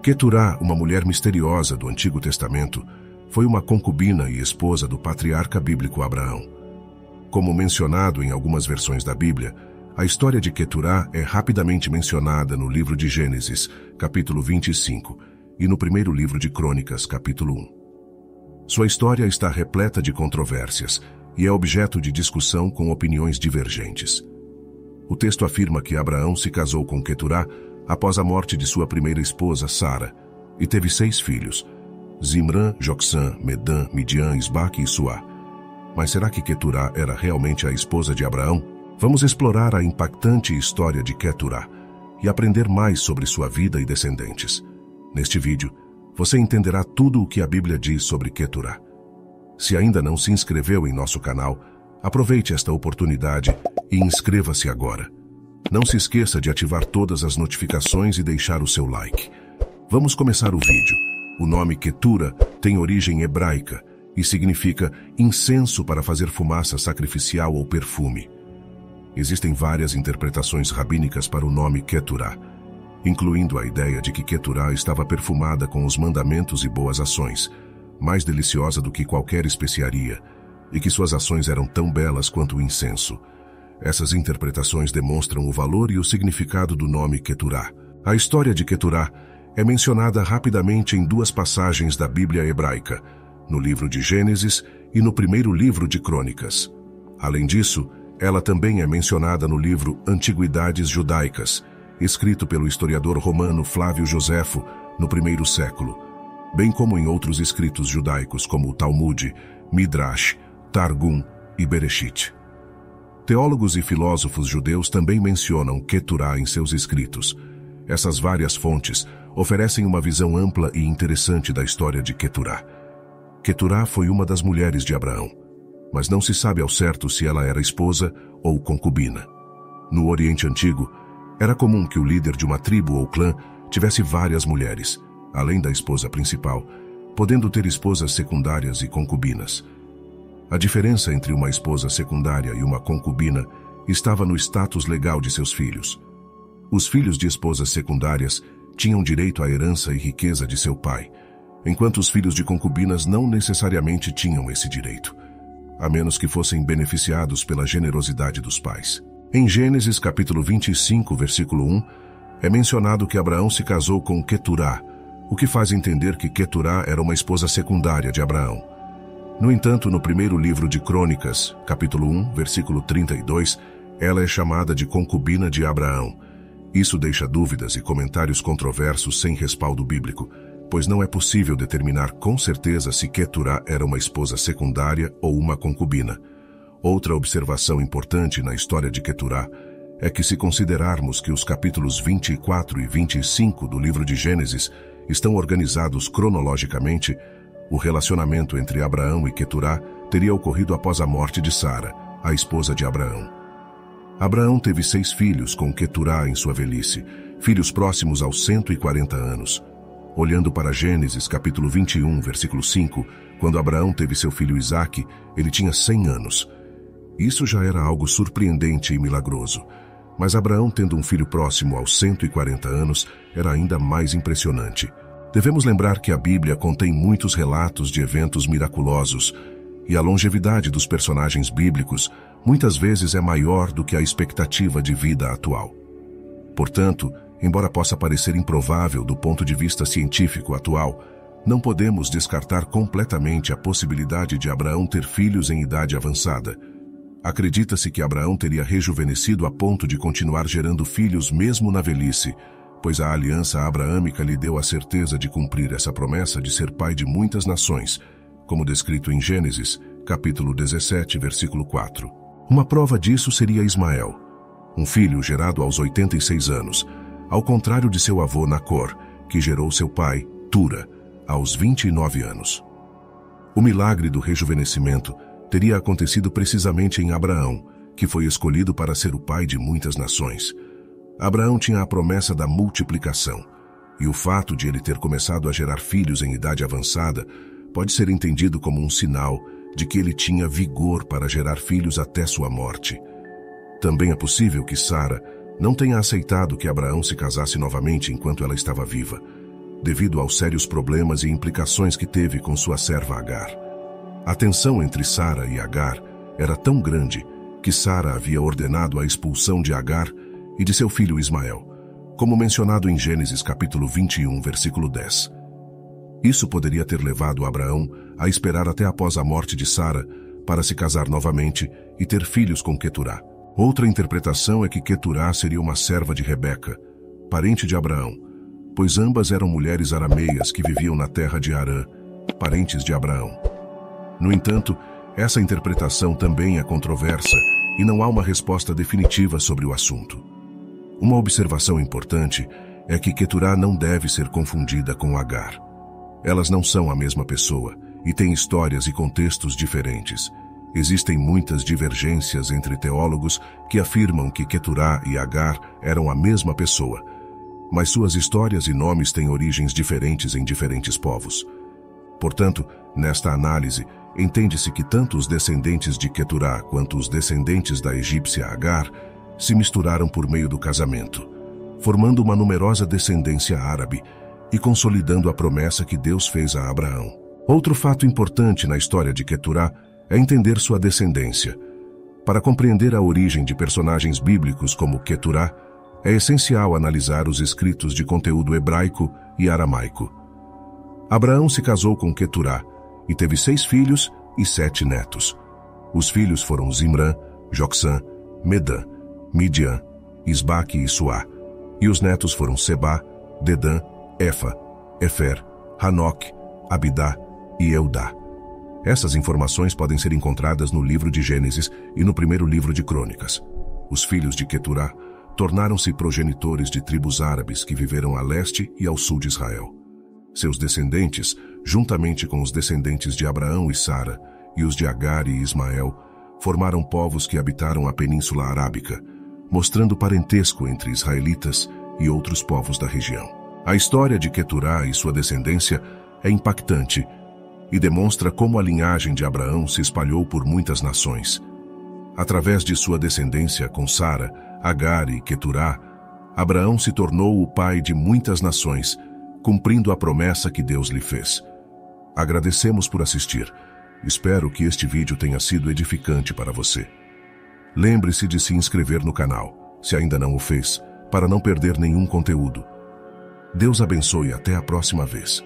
Queturá, uma mulher misteriosa do Antigo Testamento, foi uma concubina e esposa do patriarca bíblico Abraão. Como mencionado em algumas versões da Bíblia, a história de Queturá é rapidamente mencionada no livro de Gênesis, capítulo 25, e no primeiro livro de Crônicas, capítulo 1. Sua história está repleta de controvérsias e é objeto de discussão com opiniões divergentes. O texto afirma que Abraão se casou com Queturá após a morte de sua primeira esposa, Sara, e teve 6 filhos: Zimrã, Joksã, Medã, Midian, Isbaque e Suá. Mas será que Queturá era realmente a esposa de Abraão? Vamos explorar a impactante história de Queturá e aprender mais sobre sua vida e descendentes. Neste vídeo, você entenderá tudo o que a Bíblia diz sobre Queturá. Se ainda não se inscreveu em nosso canal, aproveite esta oportunidade e inscreva-se agora. Não se esqueça de ativar todas as notificações e deixar o seu like. Vamos começar o vídeo. O nome Queturá tem origem hebraica e significa incenso para fazer fumaça sacrificial ou perfume. Existem várias interpretações rabínicas para o nome Queturá, incluindo a ideia de que Queturá estava perfumada com os mandamentos e boas ações, mais deliciosa do que qualquer especiaria, e que suas ações eram tão belas quanto o incenso. Essas interpretações demonstram o valor e o significado do nome Queturá. A história de Queturá é mencionada rapidamente em 2 passagens da Bíblia hebraica, no livro de Gênesis e no primeiro livro de Crônicas. Além disso, ela também é mencionada no livro Antiguidades Judaicas, escrito pelo historiador romano Flávio Joséfo no 1º século, bem como em outros escritos judaicos como o Talmud, Midrash, Targum e Bereshit. Teólogos e filósofos judeus também mencionam Queturá em seus escritos. Essas várias fontes oferecem uma visão ampla e interessante da história de Queturá. Queturá foi uma das mulheres de Abraão, mas não se sabe ao certo se ela era esposa ou concubina. No Oriente Antigo, era comum que o líder de uma tribo ou clã tivesse várias mulheres, além da esposa principal, podendo ter esposas secundárias e concubinas. A diferença entre uma esposa secundária e uma concubina estava no status legal de seus filhos. Os filhos de esposas secundárias tinham direito à herança e riqueza de seu pai, enquanto os filhos de concubinas não necessariamente tinham esse direito, a menos que fossem beneficiados pela generosidade dos pais. Em Gênesis capítulo 25, versículo 1, é mencionado que Abraão se casou com Queturá, o que faz entender que Queturá era uma esposa secundária de Abraão. No entanto, no primeiro livro de Crônicas, capítulo 1, versículo 32, ela é chamada de concubina de Abraão. Isso deixa dúvidas e comentários controversos sem respaldo bíblico, pois não é possível determinar com certeza se Queturá era uma esposa secundária ou uma concubina. Outra observação importante na história de Queturá é que, se considerarmos que os capítulos 24 e 25 do livro de Gênesis estão organizados cronologicamente, o relacionamento entre Abraão e Queturá teria ocorrido após a morte de Sara, a esposa de Abraão. Abraão teve 6 filhos com Queturá em sua velhice, filhos próximos aos 140 anos. Olhando para Gênesis capítulo 21, versículo 5, quando Abraão teve seu filho Isaque, ele tinha 100 anos. Isso já era algo surpreendente e milagroso, mas Abraão tendo um filho próximo aos 140 anos era ainda mais impressionante. Devemos lembrar que a Bíblia contém muitos relatos de eventos miraculosos, e a longevidade dos personagens bíblicos muitas vezes é maior do que a expectativa de vida atual. Portanto, embora possa parecer improvável do ponto de vista científico atual, não podemos descartar completamente a possibilidade de Abraão ter filhos em idade avançada. Acredita-se que Abraão teria rejuvenescido a ponto de continuar gerando filhos mesmo na velhice, pois a aliança abraâmica lhe deu a certeza de cumprir essa promessa de ser pai de muitas nações, como descrito em Gênesis, capítulo 17, versículo 4. Uma prova disso seria Ismael, um filho gerado aos 86 anos, ao contrário de seu avô Nacor, que gerou seu pai, Tura, aos 29 anos. O milagre do rejuvenescimento teria acontecido precisamente em Abraão, que foi escolhido para ser o pai de muitas nações. Abraão tinha a promessa da multiplicação, e o fato de ele ter começado a gerar filhos em idade avançada pode ser entendido como um sinal de que ele tinha vigor para gerar filhos até sua morte. Também é possível que Sara não tenha aceitado que Abraão se casasse novamente enquanto ela estava viva. devido aos sérios problemas e implicações que teve com sua serva Agar. A tensão entre Sara e Agar era tão grande que Sara havia ordenado a expulsão de Agar e de seu filho Ismael, como mencionado em Gênesis capítulo 21, versículo 10. Isso poderia ter levado Abraão a esperar até após a morte de Sara para se casar novamente e ter filhos com Queturá. Outra interpretação é que Queturá seria uma serva de Rebeca, parente de Abraão, pois ambas eram mulheres arameias que viviam na terra de Harã, parentes de Abraão. No entanto, essa interpretação também é controversa e não há uma resposta definitiva sobre o assunto. Uma observação importante é que Queturá não deve ser confundida com Agar. Elas não são a mesma pessoa e têm histórias e contextos diferentes. Existem muitas divergências entre teólogos que afirmam que Queturá e Agar eram a mesma pessoa, mas suas histórias e nomes têm origens diferentes em diferentes povos. Portanto, nesta análise, entende-se que tanto os descendentes de Queturá quanto os descendentes da egípcia Agar se misturaram por meio do casamento, formando uma numerosa descendência árabe e consolidando a promessa que Deus fez a Abraão. Outro fato importante na história de Queturá é entender sua descendência. Para compreender a origem de personagens bíblicos como Queturá, é essencial analisar os escritos de conteúdo hebraico e aramaico. Abraão se casou com Queturá e teve 6 filhos e 7 netos. Os filhos foram Zimrã, Jocsã, Medã, Midian, Isbaque e Suá, e os netos foram Sebá, Dedã, Efa, Efer, Hanoque, Abidá e Eudá. Essas informações podem ser encontradas no livro de Gênesis e no primeiro livro de Crônicas. Os filhos de Queturá tornaram-se progenitores de tribos árabes que viveram a leste e ao sul de Israel. Seus descendentes, juntamente com os descendentes de Abraão e Sara, e os de Agar e Ismael, formaram povos que habitaram a Península Arábica, mostrando parentesco entre israelitas e outros povos da região. A história de Queturá e sua descendência é impactante e demonstra como a linhagem de Abraão se espalhou por muitas nações. Através de sua descendência com Sara, Agar e Queturá, Abraão se tornou o pai de muitas nações, cumprindo a promessa que Deus lhe fez. Agradecemos por assistir. Espero que este vídeo tenha sido edificante para você. Lembre-se de se inscrever no canal, se ainda não o fez, para não perder nenhum conteúdo. Deus abençoe e até a próxima vez.